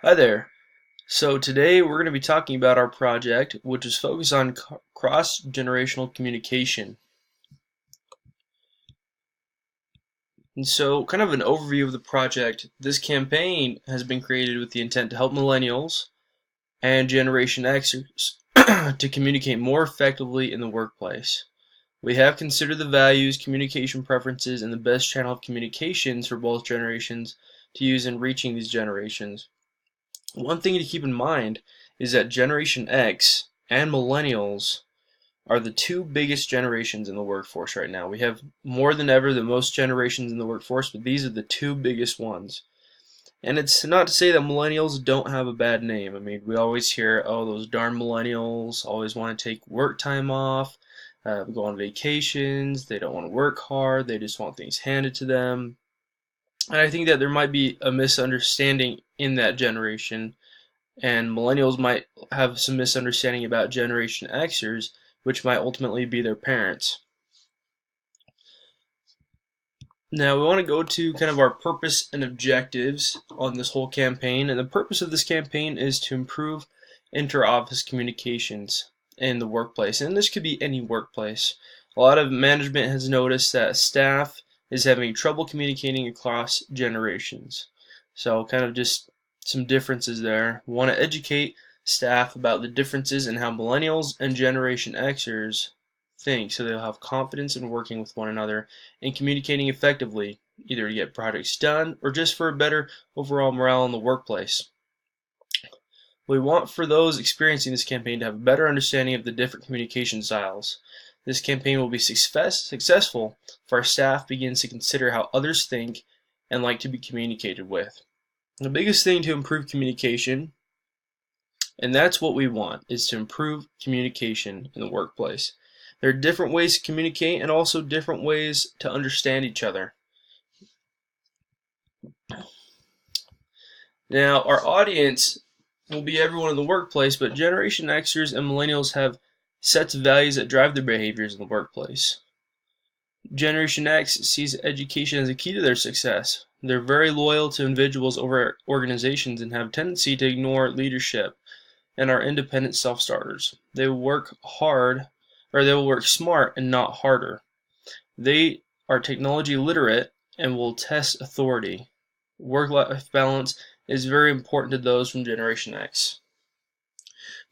Hi there. So today we're going to be talking about our project, which is focused on cross-generational communication. And so, kind of an overview of the project, this campaign has been created with the intent to help millennials and Generation Xers to communicate more effectively in the workplace. We have considered the values, communication preferences, and the best channel of communications for both generations to use in reaching these generations. One thing to keep in mind is that Generation X and Millennials are the two biggest generations in the workforce right now. We have more than ever the most generations in the workforce, but these are the two biggest ones. And it's not to say that Millennials don't have a bad name. I mean, we always hear, oh, those darn Millennials always want to take work time off, go on vacations, they don't want to work hard, they just want things handed to them. And I think that there might be a misunderstanding in that generation, and millennials might have some misunderstanding about Generation Xers, which might ultimately be their parents. Now we want to go to kind of our purpose and objectives on this whole campaign, and the purpose of this campaign is to improve inter-office communications in the workplace, and this could be any workplace. A lot of management has noticed that staff is having trouble communicating across generations. So kind of just some differences there. We want to educate staff about the differences in how millennials and Generation Xers think, so they'll have confidence in working with one another and communicating effectively, either to get projects done or just for a better overall morale in the workplace. We want for those experiencing this campaign to have a better understanding of the different communication styles. This campaign will be successful if our staff begins to consider how others think and like to be communicated with. The biggest thing to improve communication, and that's what we want, is to improve communication in the workplace. There are different ways to communicate and also different ways to understand each other. Now, our audience will be everyone in the workplace, but Generation Xers and Millennials have sets of values that drive their behaviors in the workplace. Generation X sees education as a key to their success. They're very loyal to individuals over organizations and have a tendency to ignore leadership and are independent self-starters. They will work hard, or they will work smart and not harder. They are technology literate and will test authority. Work-life balance is very important to those from Generation X.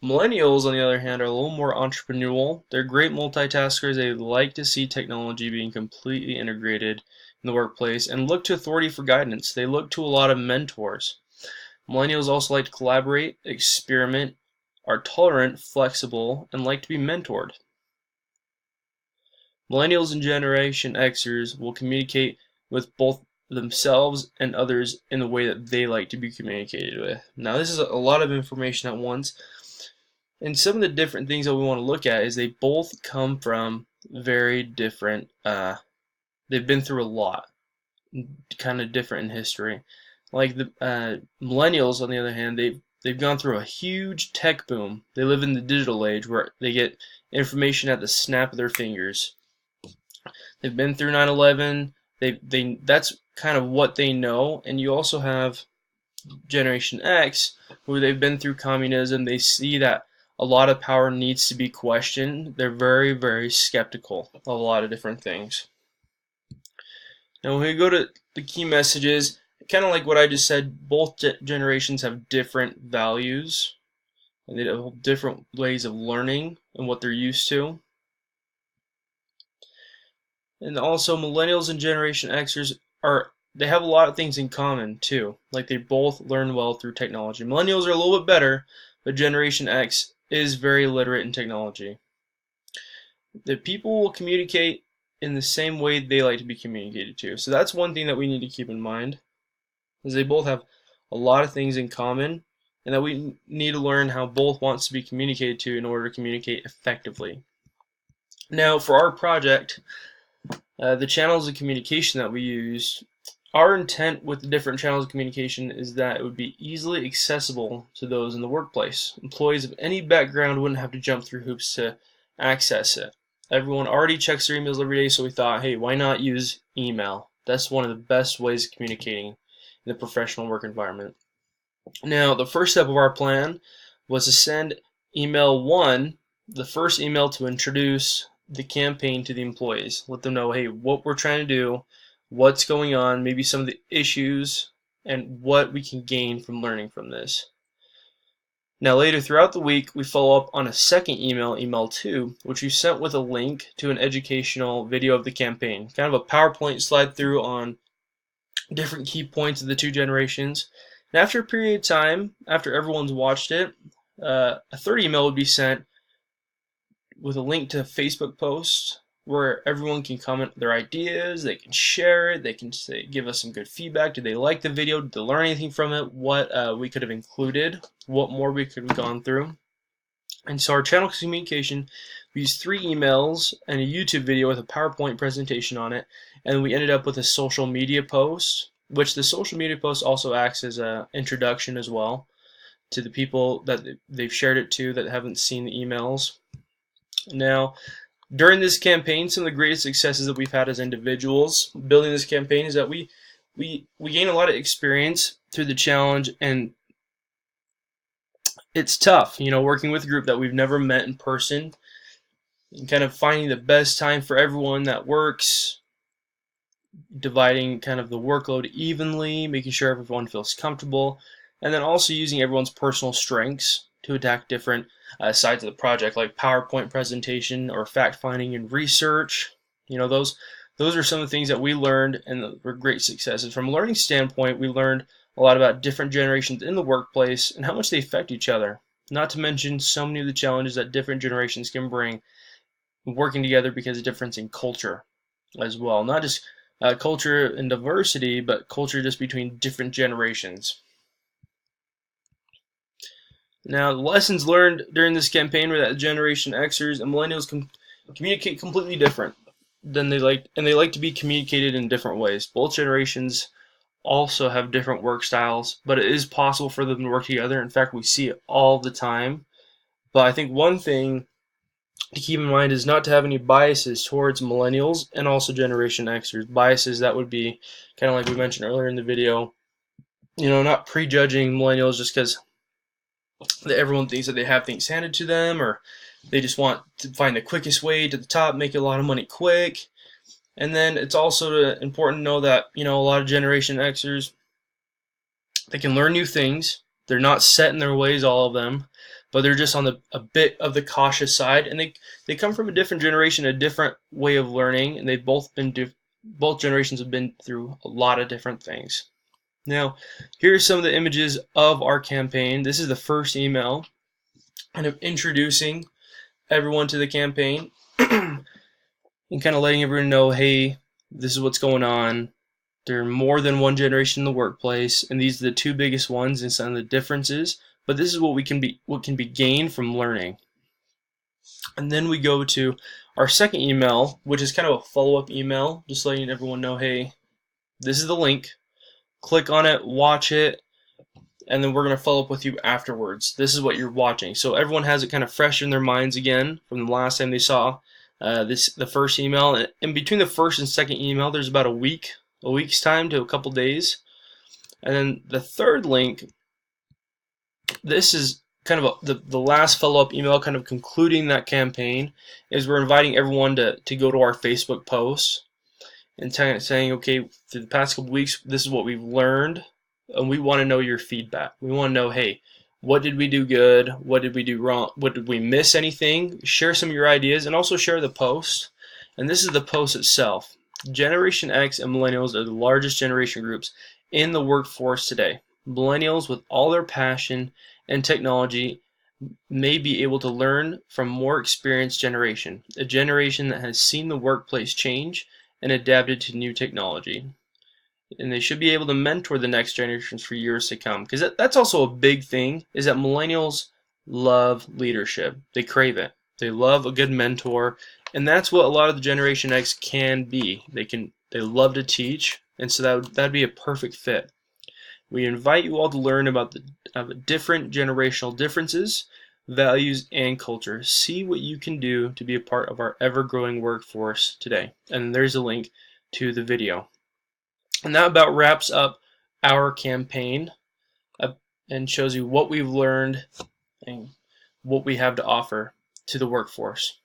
Millennials, on the other hand, are a little more entrepreneurial. They're great multitaskers. They like to see technology being completely integrated in the workplace and look to authority for guidance. They look to a lot of mentors. Millennials also like to collaborate, experiment, are tolerant, flexible, and like to be mentored. Millennials and Generation Xers will communicate with both themselves and others in the way that they like to be communicated with. Now, this is a lot of information at once, and some of the different things that we want to look at is they both come from very different, they've been through a lot, kind of different in history. Like the millennials, on the other hand, they've gone through a huge tech boom. They live in the digital age where they get information at the snap of their fingers. They've been through 9/11. That's kind of what they know. And you also have Generation X, who they've been through communism. They see that a lot of power needs to be questioned. They're very, very skeptical of a lot of different things. Now, when we go to the key messages, kind of like what I just said, both generations have different values, and they have different ways of learning and what they're used to. And also, millennials and Generation Xers they have a lot of things in common too. Like they both learn well through technology. Millennials are a little bit better, but Generation X is very literate in technology. The people will communicate in the same way they like to be communicated to. So that's one thing that we need to keep in mind, is they both have a lot of things in common, and that we need to learn how both wants to be communicated to in order to communicate effectively. Now, for our project, the channels of communication that we used, our intent with the different channels of communication is that it would be easily accessible to those in the workplace. Employees of any background wouldn't have to jump through hoops to access it. Everyone already checks their emails every day, so we thought, hey, why not use email? That's one of the best ways of communicating in the professional work environment. Now, the first step of our plan was to send email 1, the first email, to introduce the campaign to the employees. Let them know, hey, what we're trying to do, what's going on, maybe some of the issues, and what we can gain from learning from this. Now, later throughout the week, we follow up on a second email, email 2, which we sent with a link to an educational video of the campaign, kind of a PowerPoint slide through on different key points of the two generations. And after a period of time, after everyone's watched it, a third email would be sent with a link to a Facebook post where everyone can comment their ideas, they can share it, they can say, give us some good feedback. Did they like the video? Did they learn anything from it? What we could have included? What more we could have gone through? And so our channel communication, we used 3 emails and a YouTube video with a PowerPoint presentation on it, and we ended up with a social media post, which the social media post also acts as an introduction as well to the people that they've shared it to that haven't seen the emails. Now, during this campaign, some of the greatest successes that we've had as individuals building this campaign is that we gain a lot of experience through the challenge, and it's tough, working with a group that we've never met in person and kind of finding the best time for everyone that works, dividing kind of the workload evenly, making sure everyone feels comfortable, and then also using everyone's personal strengths to attack different sides of the project, like PowerPoint presentation or fact finding and research. Those are some of the things that we learned and were great successes. From a learning standpoint, we learned a lot about different generations in the workplace and how much they affect each other. Not to mention so many of the challenges that different generations can bring working together because of difference in culture as well. Not just culture and diversity, but culture just between different generations. Now, the lessons learned during this campaign were that Generation Xers and Millennials communicate completely different than they like, and they like to be communicated in different ways. Both generations also have different work styles, but it is possible for them to work together. In fact, we see it all the time. But I think one thing to keep in mind is not to have any biases towards millennials and also Generation Xers. Biases that would be kind of like we mentioned earlier in the video, not prejudging millennials just because everyone thinks that they have things handed to them, or they just want to find the quickest way to the top, make a lot of money quick. And then it's also important to know that, a lot of Generation Xers, they can learn new things. They're not set in their ways, all of them, but they're just on a bit of the cautious side, and they come from a different generation, a different way of learning, and they've both generations have been through a lot of different things. Now, here are some of the images of our campaign. This is the first email, kind of introducing everyone to the campaign and kind of letting everyone know, hey, this is what's going on. There are more than one generation in the workplace, and these are the 2 biggest ones and some of the differences. But this is what can be gained from learning. And then we go to our second email, which is kind of a follow-up email, just letting everyone know, hey, this is the link. Click on it, watch it, and then we're going to follow up with you afterwards. This is what you're watching. So everyone has it kind of fresh in their minds again from the last time they saw the first email. And between the first and second email, there's about a week's time to a couple days. And then the third link, this is kind of the last follow-up email, kind of concluding that campaign, is we're inviting everyone to go to our Facebook post and saying, okay, through the past couple weeks, this is what we've learned, and we want to know your feedback. We want to know, hey, what did we do good? What did we do wrong? What did we miss anything? Share some of your ideas, and also share the post. And this is the post itself. Generation X and Millennials are the largest generation groups in the workforce today. Millennials, with all their passion and technology, may be able to learn from more experienced generation, a generation that has seen the workplace change and adapted to new technology. And they should be able to mentor the next generations for years to come. Because that's also a big thing, is that millennials love leadership. They crave it. They love a good mentor. And that's what a lot of the Generation X can be. They love to teach, and so that'd be a perfect fit. We invite you all to learn about the different generational differences, values, and culture. See what you can do to be a part of our ever-growing workforce today. And there's a link to the video. And that about wraps up our campaign. and shows you what we've learned and what we have to offer to the workforce.